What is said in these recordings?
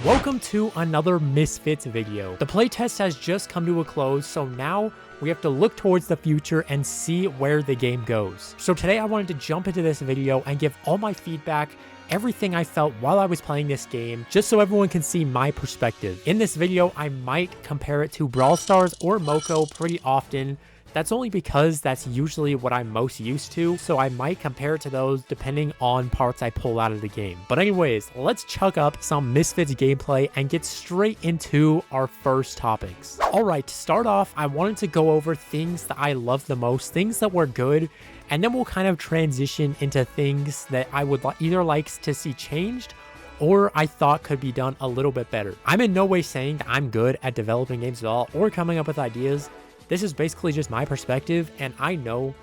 Welcome to another Misfitz video. The playtest has just come to a close, so now we have to look towards the future and see where the game goes. So today I wanted to jump into this video and give all my feedback, everything I felt while I was playing this game, just so everyone can see my perspective. In this video, I might compare it to Brawl Stars or Moko pretty often. That's only because that's usually what I'm most used to, so I might compare it to those depending on parts I pull out of the game. But anyways, let's chuck up some Misfitz gameplay and get straight into our first topics. Alright, to start off, I wanted to go over things that I love the most, things that were good, and then we'll kind of transition into things that I would either like to see changed or I thought could be done a little bit better. I'm in no way saying that I'm good at developing games at all or coming up with ideas. This is basically just my perspective, and I know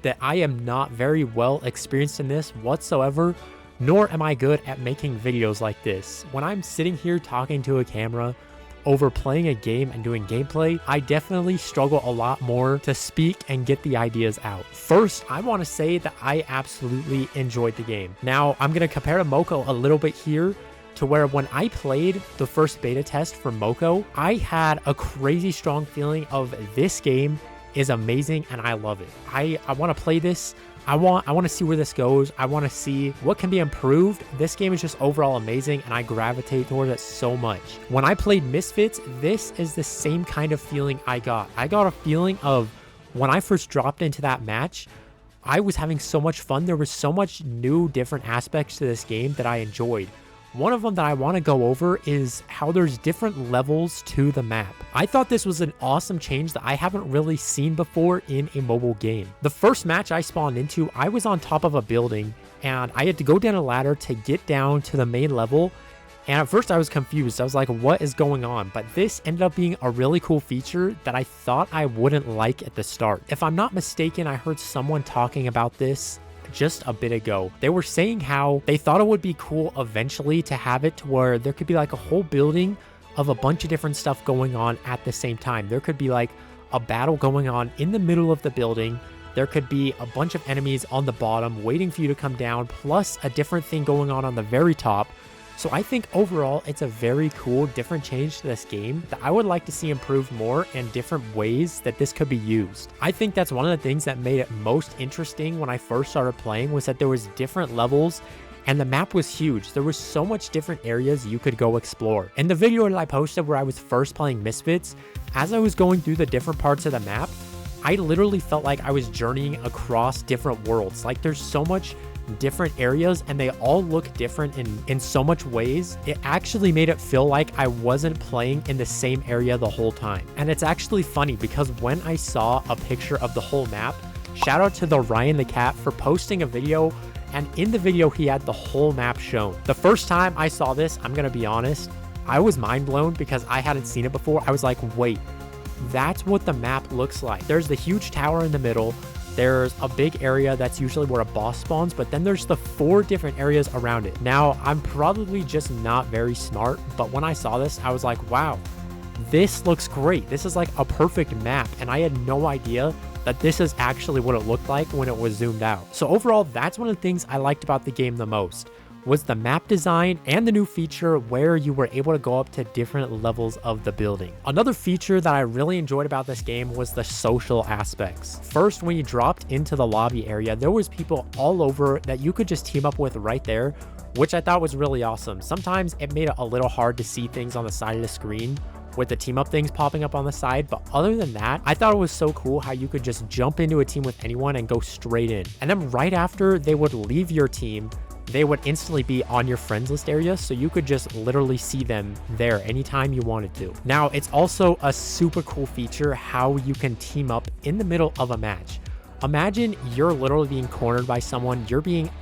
that I am not very well experienced in this whatsoever, nor am I good at making videos like this. When I'm sitting here talking to a camera over playing a game and doing gameplay, I definitely struggle a lot more to speak and get the ideas out. First, I want to say that I absolutely enjoyed the game. Now, I'm going to compare to Moko a little bit here, to where when I played the first beta test for Moko, I had a crazy strong feeling of this game is amazing and I love it. I want to play this. I want to see where this goes. I want to see what can be improved. This game is just overall amazing and I gravitate towards it so much. When I played Misfitz, this is the same kind of feeling I got. I got a feeling of when I first dropped into that match, I was having so much fun. There was so much new different aspects to this game that I enjoyed. One of them that I want to go over is how there's different levels to the map. I thought this was an awesome change that I haven't really seen before in a mobile game. The first match I spawned into, I was on top of a building and I had to go down a ladder to get down to the main level. And at first I was confused. I was like, what is going on? But this ended up being a really cool feature that I thought I wouldn't like at the start. If I'm not mistaken, I heard someone talking about this just a bit ago. They were saying how they thought it would be cool eventually to have it to where there could be like a whole building of a bunch of different stuff going on at the same time. There could be like a battle going on in the middle of the building. There could be a bunch of enemies on the bottom waiting for you to come down, plus a different thing going on the very top. So I think overall, it's a very cool, different change to this game that I would like to see improved more and different ways that this could be used. I think that's one of the things that made it most interesting when I first started playing was that there was different levels and the map was huge. There was so much different areas you could go explore. In the video that I posted where I was first playing Misfitz, as I was going through the different parts of the map, I literally felt like I was journeying across different worlds. Like there's so much different areas and they all look different in so much ways. It actually made it feel like I wasn't playing in the same area the whole time. And it's actually funny because when I saw a picture of the whole map, shout out to the Ryan the Cat for posting a video, and in the video he had the whole map shown. The first time I saw this, I'm gonna be honest, I was mind blown because I hadn't seen it before. I was like, wait, that's what the map looks like. There's the huge tower in the middle. There's a big area that's usually where a boss spawns, but then there's the 4 different areas around it. Now, I'm probably just not very smart, but when I saw this, I was like, wow, this looks great. This is like a perfect map, and I had no idea that this is actually what it looked like when it was zoomed out. So overall, that's one of the things I liked about the game the most, was the map design and the new feature where you were able to go up to different levels of the building. Another feature that I really enjoyed about this game was the social aspects. First, when you dropped into the lobby area, there was people all over that you could just team up with right there, which I thought was really awesome. Sometimes it made it a little hard to see things on the side of the screen with the team up things popping up on the side, but other than that, I thought it was so cool how you could just jump into a team with anyone and go straight in. And then right after they would leave your team, they would instantly be on your friends list area, so you could just literally see them there anytime you wanted to. Now, it's also a super cool feature how you can team up in the middle of a match. Imagine you're literally being cornered by someone,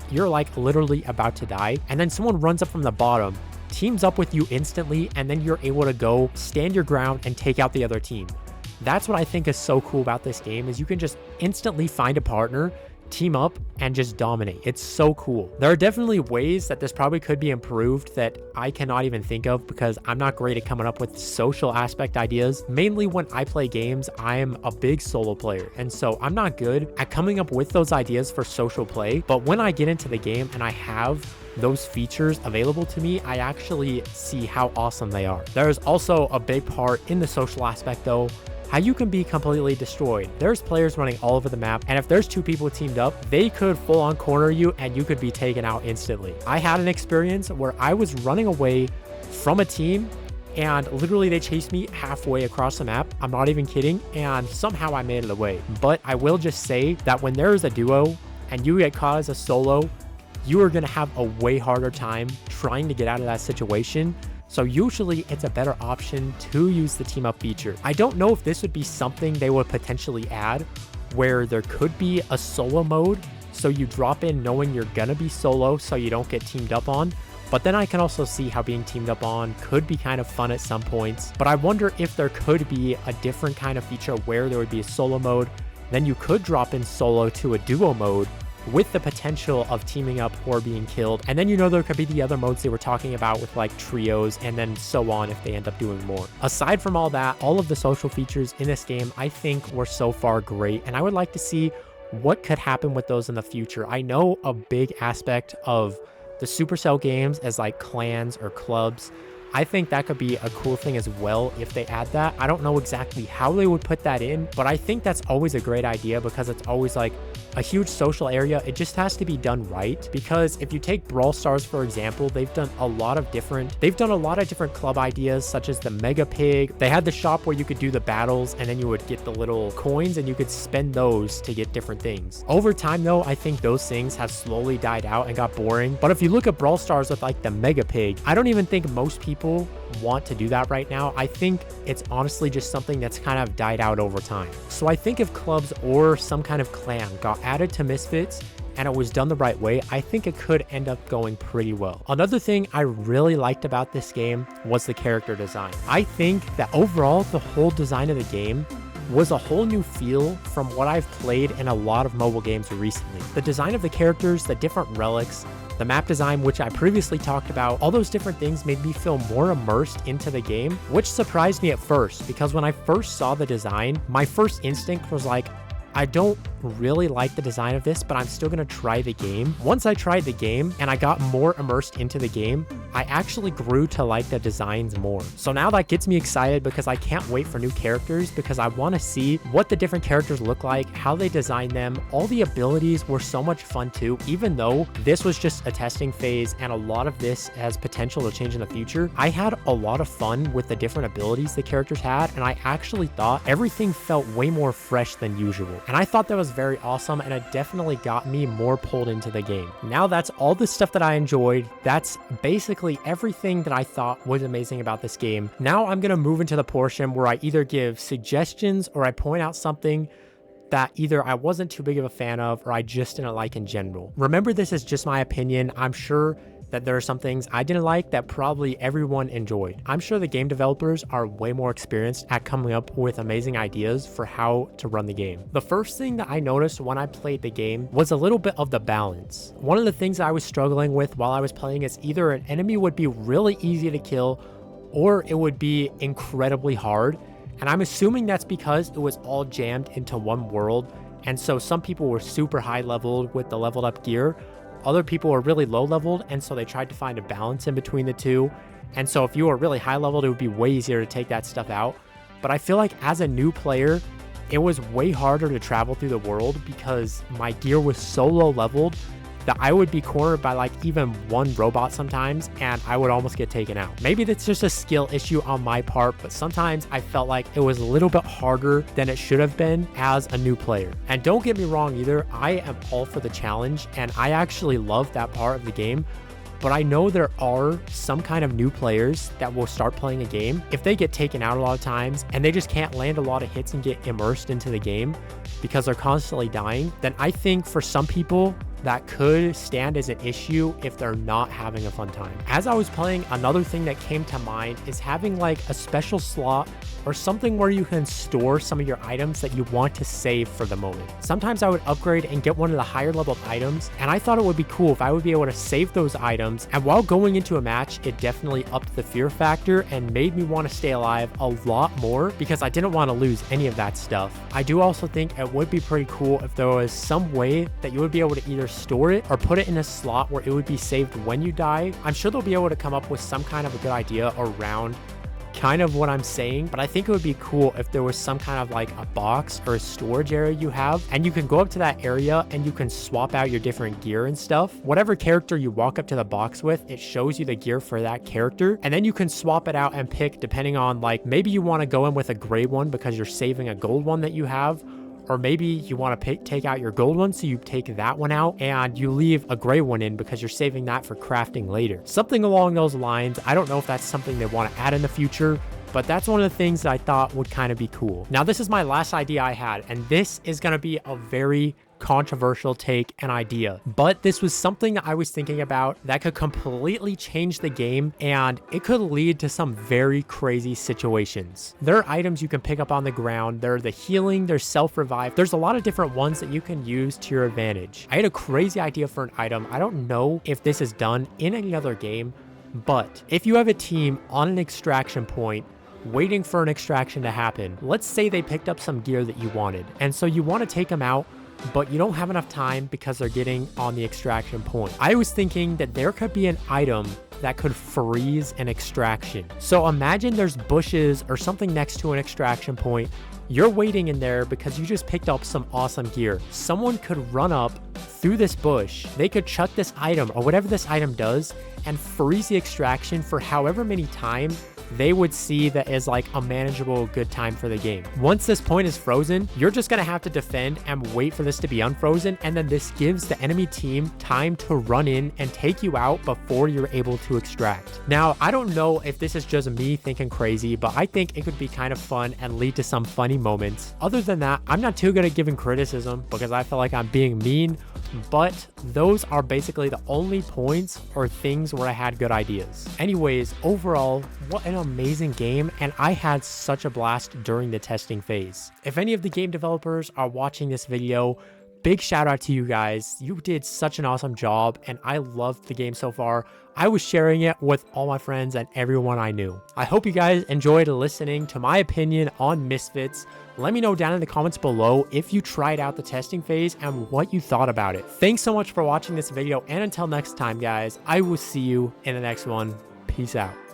you're like literally about to die, and then someone runs up from the bottom, teams up with you instantly, and then you're able to go stand your ground and take out the other team. That's what I think is so cool about this game, is you can just instantly find a partner, team up, and just dominate. It's so cool. There are definitely ways that this probably could be improved that I cannot even think of because I'm not great at coming up with social aspect ideas. Mainly when I play games, I am a big solo player, and so I'm not good at coming up with those ideas for social play. But when I get into the game and I have those features available to me, I actually see how awesome they are. There's also a big part in the social aspect though, how you can be completely destroyed. There's players running all over the map, and if there's two people teamed up, they could full on corner you and you could be taken out instantly. I had an experience where I was running away from a team and literally they chased me halfway across the map. I'm not even kidding. And somehow I made it away. But I will just say that when there is a duo and you get caught as a solo, you are going to have a way harder time trying to get out of that situation. So usually it's a better option to use the team up feature. I don't know if this would be something they would potentially add where there could be a solo mode. So you drop in knowing you're going to be solo so you don't get teamed up on. But then I can also see how being teamed up on could be kind of fun at some points. But I wonder if there could be a different kind of feature where there would be a solo mode. Then you could drop in solo to a duo mode with the potential of teaming up or being killed. And then, there could be the other modes they were talking about with like trios and then so on if they end up doing more. Aside from all that, all of the social features in this game, I think were so far great. And I would like to see what could happen with those in the future. I know a big aspect of the Supercell games as like clans or clubs. I think that could be a cool thing as well if they add that. I don't know exactly how they would put that in, but I think that's always a great idea because it's always like a huge social area. It just has to be done right, because if you take Brawl Stars, for example, they've done a lot of different club ideas, such as the Mega Pig. They had the shop where you could do the battles and then you would get the little coins and you could spend those to get different things. Over time though, I think those things have slowly died out and got boring. But if you look at Brawl Stars with like the Mega Pig, I don't even think most people want to do that right now. I think it's honestly just something that's kind of died out over time. So I think if clubs or some kind of clan got added to Misfits and it was done the right way, I think it could end up going pretty well. Another thing I really liked about this game was the character design. I think that overall the whole design of the game was a whole new feel from what I've played in a lot of mobile games recently. The design of the characters, the different relics, the map design, which I previously talked about, all those different things made me feel more immersed into the game, which surprised me at first, because when I first saw the design, my first instinct was like, I don't really like the design of this, but I'm still going to try the game. Once I tried the game and I got more immersed into the game, I actually grew to like the designs more. So now that gets me excited because I can't wait for new characters, because I want to see what the different characters look like, how they design them. All the abilities were so much fun too, even though this was just a testing phase and a lot of this has potential to change in the future. I had a lot of fun with the different abilities the characters had, and I actually thought everything felt way more fresh than usual. And I thought that was very awesome, and it definitely got me more pulled into the game. Now that's all the stuff that I enjoyed. That's basically everything that I thought was amazing about this game. Now I'm going to move into the portion where I either give suggestions or I point out something that either I wasn't too big of a fan of or I just didn't like in general. Remember, this is just my opinion. I'm sure that there are some things I didn't like that probably everyone enjoyed. I'm sure the game developers are way more experienced at coming up with amazing ideas for how to run the game. The first thing that I noticed when I played the game was a little bit of the balance. One of the things I was struggling with while I was playing is either an enemy would be really easy to kill or it would be incredibly hard. And I'm assuming that's because it was all jammed into one world. And so some people were super high leveled with the leveled up gear. Other people were really low leveled, and so they tried to find a balance in between the two. And so if you were really high leveled, it would be way easier to take that stuff out. But I feel like as a new player, it was way harder to travel through the world because my gear was so low leveled that I would be cornered by like even one robot sometimes and I would almost get taken out. Maybe that's just a skill issue on my part, but sometimes I felt like it was a little bit harder than it should have been as a new player. And don't get me wrong either, I am all for the challenge and I actually love that part of the game. But I know there are some kind of new players that will start playing a game. If they get taken out a lot of times and they just can't land a lot of hits and get immersed into the game because they're constantly dying, then I think for some people, that could stand as an issue if they're not having a fun time. As I was playing, another thing that came to mind is having like a special slot or something where you can store some of your items that you want to save for the moment. Sometimes I would upgrade and get one of the higher leveled items, and I thought it would be cool if I would be able to save those items, and while going into a match, it definitely upped the fear factor and made me want to stay alive a lot more because I didn't want to lose any of that stuff. I do also think it would be pretty cool if there was some way that you would be able to either either store it or put it in a slot where it would be saved when you die. I'm sure they'll be able to come up with some kind of a good idea around kind of what I'm saying, but I think it would be cool if there was some kind of like a box or a storage area you have, and you can go up to that area and you can swap out your different gear and stuff. Whatever character you walk up to the box with, it shows you the gear for that character, and then you can swap it out and pick depending on, like, maybe you want to go in with a gray one because you're saving a gold one that you have, or maybe you want to take out your gold one, so you take that one out and you leave a gray one in because you're saving that for crafting later. Something along those lines. I don't know if that's something they want to add in the future, but that's one of the things that I thought would kind of be cool. Now, this is my last idea I had, and this is going to be a very controversial take and idea, but this was something that I was thinking about that could completely change the game, and it could lead to some very crazy situations. There are items you can pick up on the ground. There are the healing, there's self-revive. There's a lot of different ones that you can use to your advantage. I had a crazy idea for an item. I don't know if this is done in any other game, but if you have a team on an extraction point waiting for an extraction to happen, let's say they picked up some gear that you wanted, and so you want to take them out, but you don't have enough time because they're getting on the extraction point. I was thinking that there could be an item that could freeze an extraction. So imagine there's bushes or something next to an extraction point. You're waiting in there because you just picked up some awesome gear. Someone could run up through this bush. They could chuck this item or whatever this item does and freeze the extraction for however many times they would see that as like a manageable good time for the game. Once this point is frozen, you're just gonna have to defend and wait for this to be unfrozen, and then this gives the enemy team time to run in and take you out before you're able to extract. Now, I don't know if this is just me thinking crazy, but I think it could be kind of fun and lead to some funny moments. Other than that, I'm not too good at giving criticism because I feel like I'm being mean, but those are basically the only points or things where I had good ideas. Anyways, overall, what an amazing game, and I had such a blast during the testing phase. If any of the game developers are watching this video, big shout out to you guys. You did such an awesome job, and I loved the game so far. I was sharing it with all my friends and everyone I knew. I hope you guys enjoyed listening to my opinion on Misfits. Let me know down in the comments below if you tried out the testing phase and what you thought about it. Thanks so much for watching this video, and until next time, guys, I will see you in the next one. Peace out.